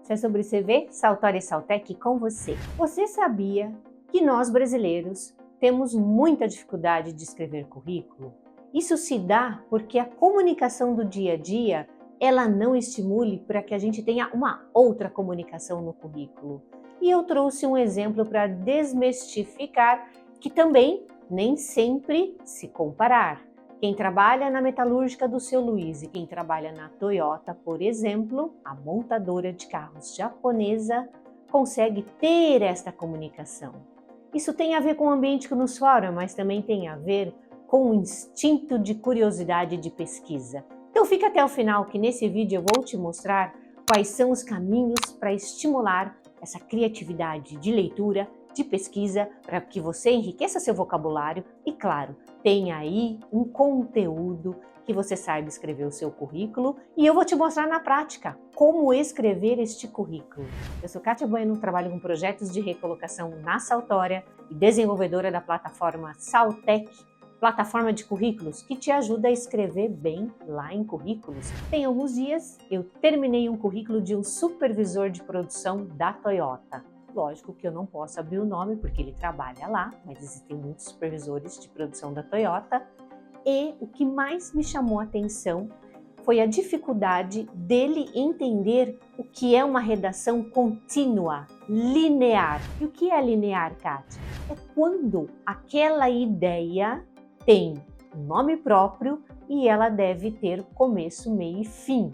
Se é sobre CV, Saltória e Saltec com você. Você sabia que nós brasileiros temos muita dificuldade de escrever currículo? Isso se dá porque a comunicação do dia a dia ela não estimule para que a gente tenha uma outra comunicação no currículo. E eu trouxe um exemplo para desmistificar que também nem sempre se comparar. Quem trabalha na metalúrgica do Seu Luiz e quem trabalha na Toyota, por exemplo, a montadora de carros japonesa, consegue ter esta comunicação. Isso tem a ver com o ambiente que nos forma, mas também tem a ver com o instinto de curiosidade e de pesquisa. Então fica até o final que nesse vídeo eu vou te mostrar quais são os caminhos para estimular essa criatividade de leitura, de pesquisa, para que você enriqueça seu vocabulário e, claro, tenha aí um conteúdo que você saiba escrever o seu currículo e eu vou te mostrar na prática como escrever este currículo. Eu sou Kátia Bueno, trabalho com projetos de recolocação na Saltória e desenvolvedora da plataforma Saltec, plataforma de currículos que te ajuda a escrever bem lá em currículos. Tem alguns dias eu terminei um currículo de um supervisor de produção da Toyota. Lógico que eu não posso abrir o nome porque ele trabalha lá, mas existem muitos supervisores de produção da Toyota. E o que mais me chamou a atenção foi a dificuldade dele entender o que é uma redação contínua, linear. E o que é linear, Kátia? É quando aquela ideia tem um nome próprio e ela deve ter começo, meio e fim.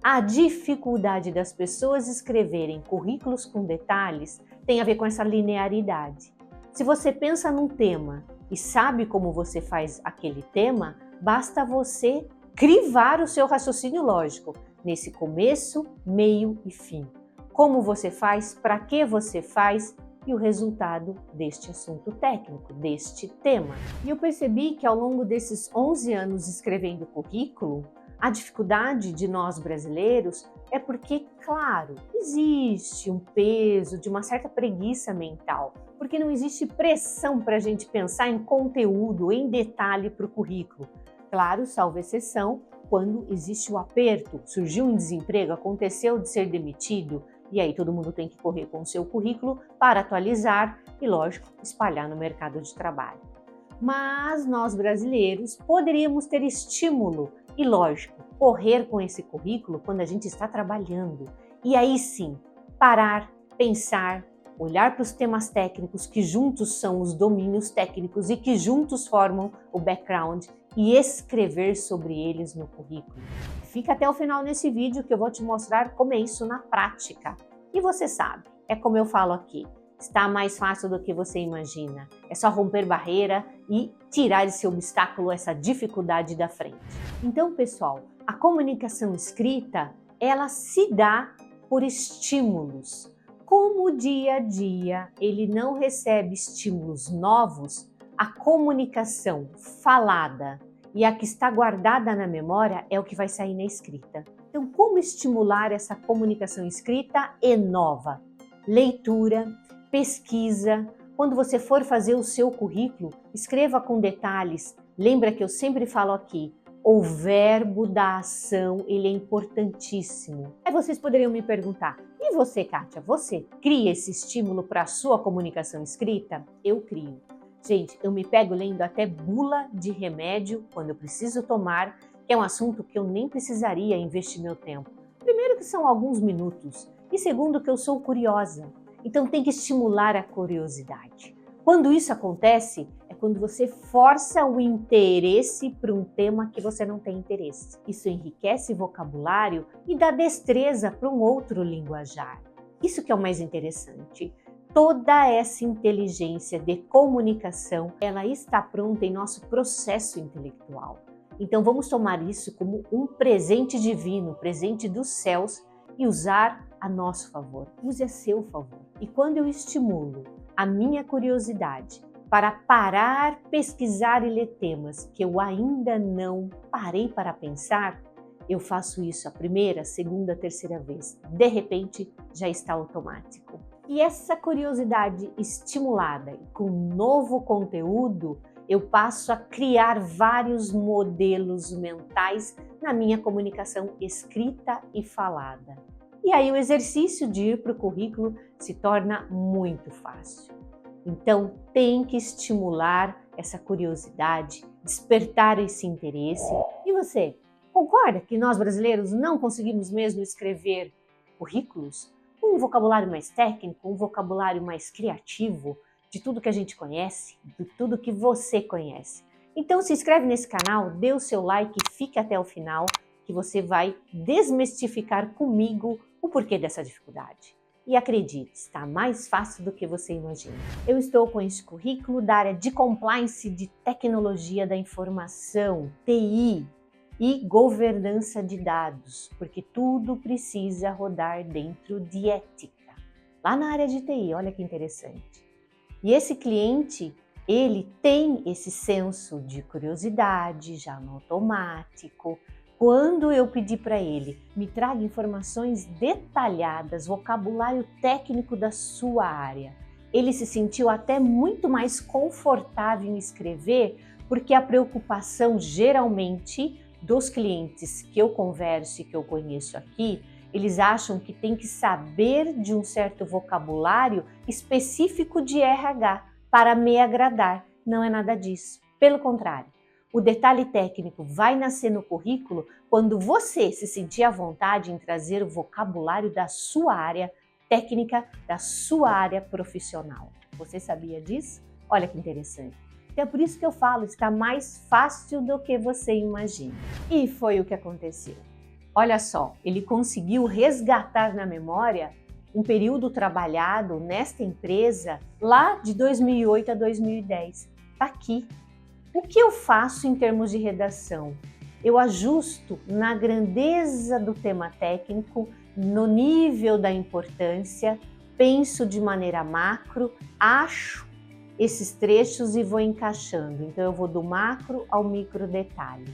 A dificuldade das pessoas escreverem currículos com detalhes tem a ver com essa linearidade. Se você pensa num tema e sabe como você faz aquele tema, basta você crivar o seu raciocínio lógico nesse começo, meio e fim. Como você faz, para que você faz e o resultado deste assunto técnico, deste tema. E eu percebi que ao longo desses 11 anos escrevendo currículo, a dificuldade de nós brasileiros é porque, claro, existe um peso de uma certa preguiça mental, porque não existe pressão para a gente pensar em conteúdo, em detalhe para o currículo. Claro, salvo exceção, quando existe o aperto, surgiu um desemprego, aconteceu de ser demitido, e aí todo mundo tem que correr com o seu currículo para atualizar e, lógico, espalhar no mercado de trabalho. Mas nós brasileiros poderíamos ter estímulo e, lógico, correr com esse currículo quando a gente está trabalhando. E aí sim, parar, pensar, olhar para os temas técnicos que juntos são os domínios técnicos e que juntos formam o background e escrever sobre eles no currículo. Fica até o final nesse vídeo que eu vou te mostrar como é isso na prática. E você sabe, é como eu falo aqui, está mais fácil do que você imagina. É só romper barreira e tirar esse obstáculo, essa dificuldade da frente. Então, pessoal, a comunicação escrita, ela se dá por estímulos. Como o dia a dia ele não recebe estímulos novos, a comunicação falada e a que está guardada na memória é o que vai sair na escrita. Então, como estimular essa comunicação escrita e nova? Leitura, pesquisa. Quando você for fazer o seu currículo, escreva com detalhes. Lembra que eu sempre falo aqui, o verbo da ação, ele é importantíssimo. Aí vocês poderiam me perguntar, e você, Kátia, você cria esse estímulo para a sua comunicação escrita? Eu crio. Gente, eu me pego lendo até bula de remédio quando eu preciso tomar, que é um assunto que eu nem precisaria investir meu tempo. Primeiro que são alguns minutos e segundo que eu sou curiosa. Então tem que estimular a curiosidade. Quando isso acontece, é quando você força o interesse para um tema que você não tem interesse. Isso enriquece vocabulário e dá destreza para um outro linguajar. Isso que é o mais interessante. Toda essa inteligência de comunicação, ela está pronta em nosso processo intelectual. Então vamos tomar isso como um presente divino, presente dos céus e usar a nosso favor. Use a seu favor. E quando eu estimulo a minha curiosidade para parar, pesquisar e ler temas que eu ainda não parei para pensar, eu faço isso a primeira, segunda, terceira vez. De repente, já está automático. E essa curiosidade estimulada e com novo conteúdo, eu passo a criar vários modelos mentais na minha comunicação escrita e falada. E aí o exercício de ir para o currículo se torna muito fácil. Então tem que estimular essa curiosidade, despertar esse interesse. E você, concorda que nós brasileiros não conseguimos mesmo escrever currículos com um vocabulário mais técnico, um vocabulário mais criativo, de tudo que a gente conhece, de tudo que você conhece? Então se inscreve nesse canal, dê o seu like e fique até o final, que você vai desmistificar comigo o porquê dessa dificuldade. E acredite, está mais fácil do que você imagina. Eu estou com este currículo da área de compliance de tecnologia da informação, TI, e governança de dados, porque tudo precisa rodar dentro de ética. Lá na área de TI, olha que interessante. E esse cliente, ele tem esse senso de curiosidade já no automático. Quando eu pedi para ele, me traga informações detalhadas, vocabulário técnico da sua área, ele se sentiu até muito mais confortável em escrever, porque a preocupação geralmente dos clientes que eu converso e que eu conheço aqui, eles acham que tem que saber de um certo vocabulário específico de RH para me agradar. Não é nada disso. Pelo contrário, o detalhe técnico vai nascer no currículo quando você se sentir à vontade em trazer o vocabulário da sua área técnica, da sua área profissional. Você sabia disso? Olha que interessante. Então é por isso que eu falo, está mais fácil do que você imagina. E foi o que aconteceu. Olha só, ele conseguiu resgatar na memória um período trabalhado nesta empresa lá de 2008 a 2010. Está aqui. O que eu faço em termos de redação? Eu ajusto na grandeza do tema técnico, no nível da importância, penso de maneira macro, acho esses trechos e vou encaixando. Então eu vou do macro ao micro detalhe.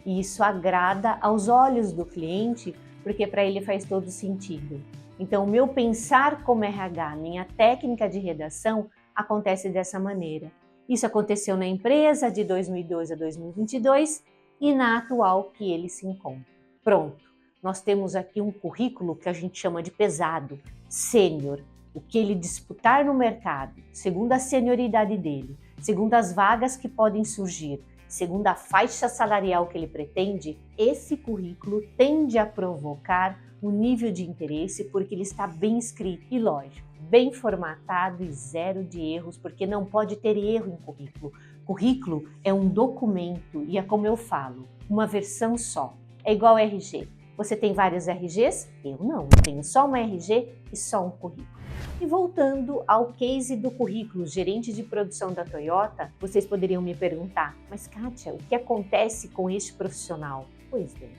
E isso agrada aos olhos do cliente, porque para ele faz todo sentido. Então o meu pensar como RH, minha técnica de redação acontece dessa maneira. Isso aconteceu na empresa de 2012 a 2022 e na atual que ele se encontra. Pronto, nós temos aqui um currículo que a gente chama de pesado, sênior. O que ele disputar no mercado, segundo a senioridade dele, segundo as vagas que podem surgir, segundo a faixa salarial que ele pretende, esse currículo tende a provocar um nível de interesse porque ele está bem escrito e, lógico, bem formatado e zero de erros, porque não pode ter erro em currículo. Currículo é um documento e é como eu falo, uma versão só. É igual RG. Você tem vários RGs? Eu não, eu tenho só uma RG e só um currículo. E voltando ao case do currículo gerente de produção da Toyota, vocês poderiam me perguntar, mas Kátia, o que acontece com este profissional? Pois bem,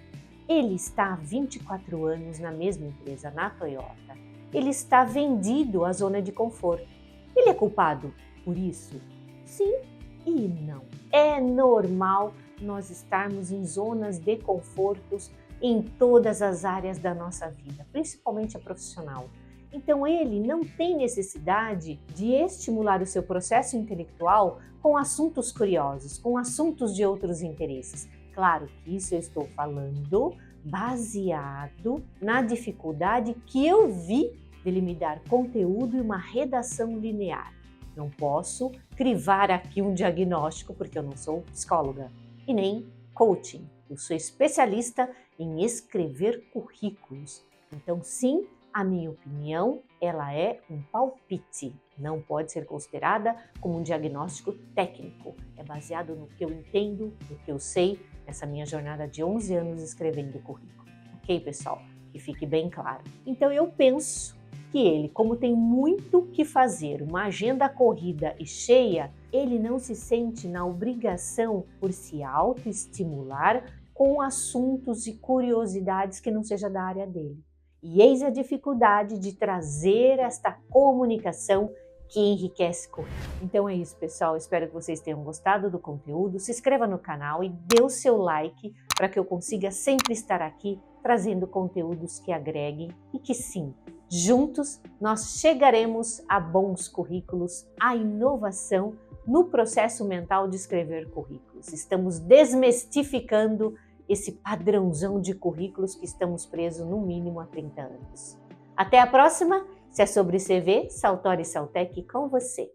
ele está há 24 anos na mesma empresa, na Toyota. Ele está vendido à zona de conforto. Ele é culpado por isso? Sim e não. É normal nós estarmos em zonas de confortos em todas as áreas da nossa vida, principalmente a profissional. Então ele não tem necessidade de estimular o seu processo intelectual com assuntos curiosos, com assuntos de outros interesses. Claro que isso eu estou falando baseado na dificuldade que eu vi dele me dar conteúdo e uma redação linear. Não posso crivar aqui um diagnóstico porque eu não sou psicóloga e nem coaching. Eu sou especialista em escrever currículos. Então sim, a minha opinião, ela é um palpite, não pode ser considerada como um diagnóstico técnico. É baseado no que eu entendo, no que eu sei, nessa minha jornada de 11 anos escrevendo currículo. Ok, pessoal? Que fique bem claro. Então eu penso que ele, como tem muito o que fazer, uma agenda corrida e cheia, ele não se sente na obrigação por se autoestimular com assuntos e curiosidades que não seja da área dele. E eis a dificuldade de trazer esta comunicação que enriquece o currículo. Então é isso, pessoal. Espero que vocês tenham gostado do conteúdo. Se inscreva no canal e dê o seu like para que eu consiga sempre estar aqui trazendo conteúdos que agreguem e que sim, juntos nós chegaremos a bons currículos, a inovação no processo mental de escrever currículos. Estamos desmistificando esse padrãozão de currículos que estamos presos no mínimo há 30 anos. Até a próxima! Se é sobre CV, Saltori Saltec com você!